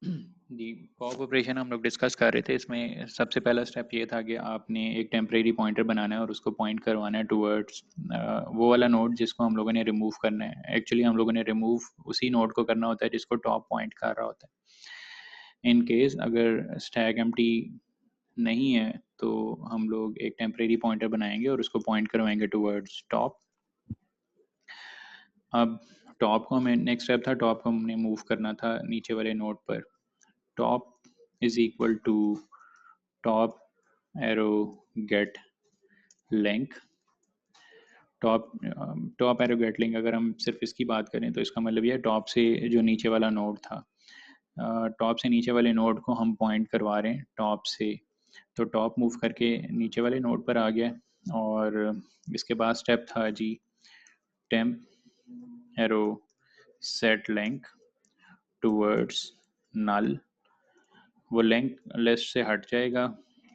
जी, pop operation हम लोग discuss कर रहे थे। इसमें सबसे पहला स्टेप ये था कि आपने एक टेम्परेरी पॉइंटर बनाना है और उसको पॉइंट करवाना है टुवर्ड्स वो वाला नोड जिसको हम लोगों ने रिमूव करना है। एक्चुअली हम लोगों ने रिमूव उसी नोड को करना होता है जिसको टॉप पॉइंट कर रहा होता है। इन केस अगर स्टैक एम्प्टी नहीं है तो हम लोग एक टेम्परेरी पॉइंटर बनाएंगे और उसको पॉइंट करवाएंगे टुवर्ड्स टॉप। अब टॉप को हमें नेक्स्ट स्टेप था, टॉप को हमने मूव करना था नीचे वाले नोड पर। Top is equal to top arrow get link. Top arrow get link अगर हम सिर्फ इसकी बात करें तो इसका मतलब ये है टॉप से जो नीचे वाला नोड था, टॉप से नीचे वाले नोड को हम पॉइंट करवा रहे हैं टॉप से। तो टॉप मूव करके नीचे वाले नोड पर आ गया और इसके बाद स्टेप था जी temp arrow set link towards null. वो लिंक लिस्ट से हट जाएगा।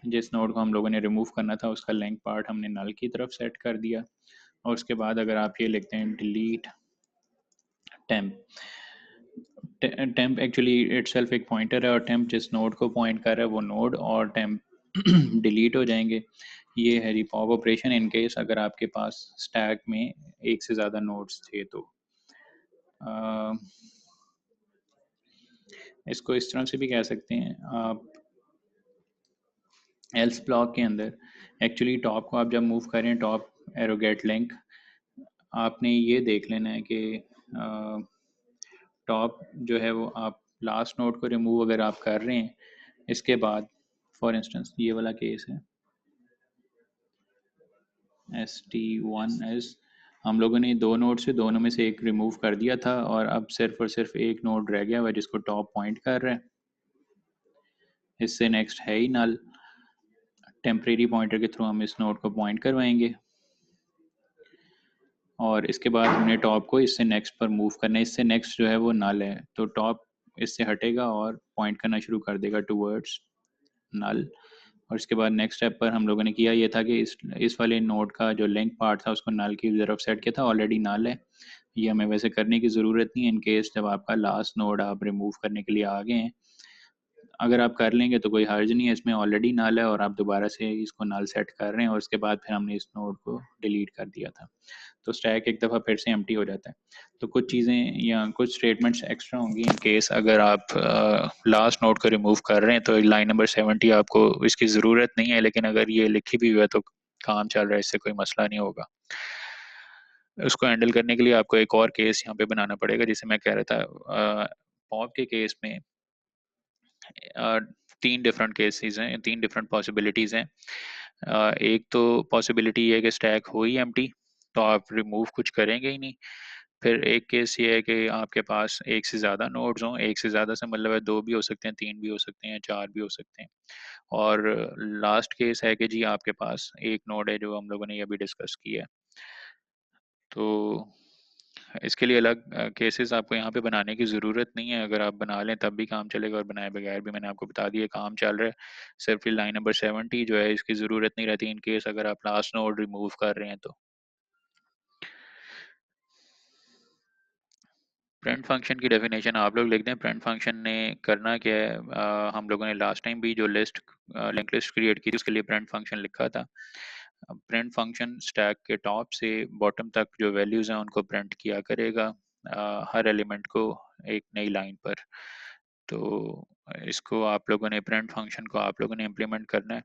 जिस नोड को हम लोगों ने रिमूव करना था उसका लिंक पार्ट हमने नल की तरफ सेट कर दिया। और उसके बाद अगर आप ये लिखते हैं delete temp, temp actually itself एक पॉइंटर है और टेम्प जिस नोड को पॉइंट कर रहा है वो नोड और टेम्प डिलीट हो जाएंगे। ये है पॉप ऑपरेशन इन केस अगर आपके पास स्टैक में एक से ज़्यादा नोड्स थे तो। इसको इस तरह से भी कह सकते हैं आप, एल्स ब्लॉक के अंदर एक्चुअली टॉप को आप जब मूव करें टॉप एरो गेट लिंक, आपने ये देख लेना है कि टॉप जो है वो आप लास्ट नोड को रिमूव अगर आप कर रहे हैं इसके बाद, फॉर इंस्टेंस ये वाला केस है ST1S, हम लोगों ने दो नोड से दोनों में से एक रिमूव कर दिया था और अब सिर्फ और सिर्फ एक नोड रह गया हुआ जिसको टॉप पॉइंट कर रहा है। इससे नेक्स्ट है ही नल। टेम्परेरी पॉइंटर के थ्रू हम इस नोड को पॉइंट करवाएंगे और इसके बाद हमने टॉप को इससे नेक्स्ट पर मूव करना है। इससे नेक्स्ट जो है वो नल है तो टॉप इससे हटेगा और पॉइंट करना शुरू कर देगा टूवर्ड्स नल। और इसके बाद नेक्स्ट स्टेप पर हम लोगों ने किया ये था कि इस वाले नोड का जो लिंक पार्ट था उसको नल की तरफ सेट किया था। ऑलरेडी नल है, ये हमें वैसे करने की ज़रूरत नहीं है। इन केस जब आपका लास्ट नोड आप रिमूव करने के लिए आ गए हैं, अगर आप कर लेंगे तो कोई हर्ज नहीं है, इसमें ऑलरेडी नल है और आप दोबारा से इसको नल सेट कर रहे हैं और उसके बाद फिर हमने इस नोड को डिलीट कर दिया था तो स्टैक एक दफ़ा फिर से एम्प्टी हो जाता है। तो कुछ चीज़ें या कुछ स्टेटमेंट्स एक्स्ट्रा होंगी इन केस अगर आप लास्ट नोड को रिमूव कर रहे हैं तो लाइन नंबर 70 आपको इसकी ज़रूरत नहीं है, लेकिन अगर ये लिखी भी हुआ है तो काम चल रहा है, इससे कोई मसला नहीं होगा। उसको हैंडल करने के लिए आपको एक और केस यहाँ पे बनाना पड़ेगा जिसे मैं कह रहा था। पॉप के केस में तीन डिफरेंट केसेस हैं, तीन डिफरेंट पॉसिबिलिटीज़ हैं। एक तो पॉसिबिलिटी ये है कि स्टैक हो ही एम्प्टी तो आप रिमूव कुछ करेंगे ही नहीं। फिर एक केस ये है कि आपके पास एक से ज़्यादा नोड्स हों, एक से ज़्यादा से मतलब है दो भी हो सकते हैं, तीन भी हो सकते हैं, चार भी हो सकते हैं। और लास्ट केस है कि जी आपके पास एक नोड है जो हम लोगों ने ये अभी डिस्कस किया है। तो इसके लिए अलग केसेस आपको यहाँ पे बनाने की ज़रूरत नहीं है। अगर आप बना लें तब भी काम चलेगा और बनाए बगैर भी मैंने आपको बता दिया काम चल रहा है। सिर्फ लाइन नंबर 70 जो है इसकी ज़रूरत नहीं रहती इन केस अगर आप लास्ट नोड रिमूव कर रहे हैं तो। प्रिंट फंक्शन की डेफिनेशन आप लोग लिख दें। प्रिंट फंक्शन ने करना क्या है, हम लोगों ने लास्ट टाइम भी जो लिंक लिस्ट क्रिएट की थी उसके लिए प्रिंट फंक्शन लिखा था। प्रिंट फंक्शन स्टैक के टॉप से बॉटम तक जो वैल्यूज़ हैं उनको प्रिंट किया करेगा, हर एलिमेंट को एक नई लाइन पर। तो इसको आप लोगों ने प्रिंट फंक्शन को आप लोगों ने इम्प्लीमेंट करना है।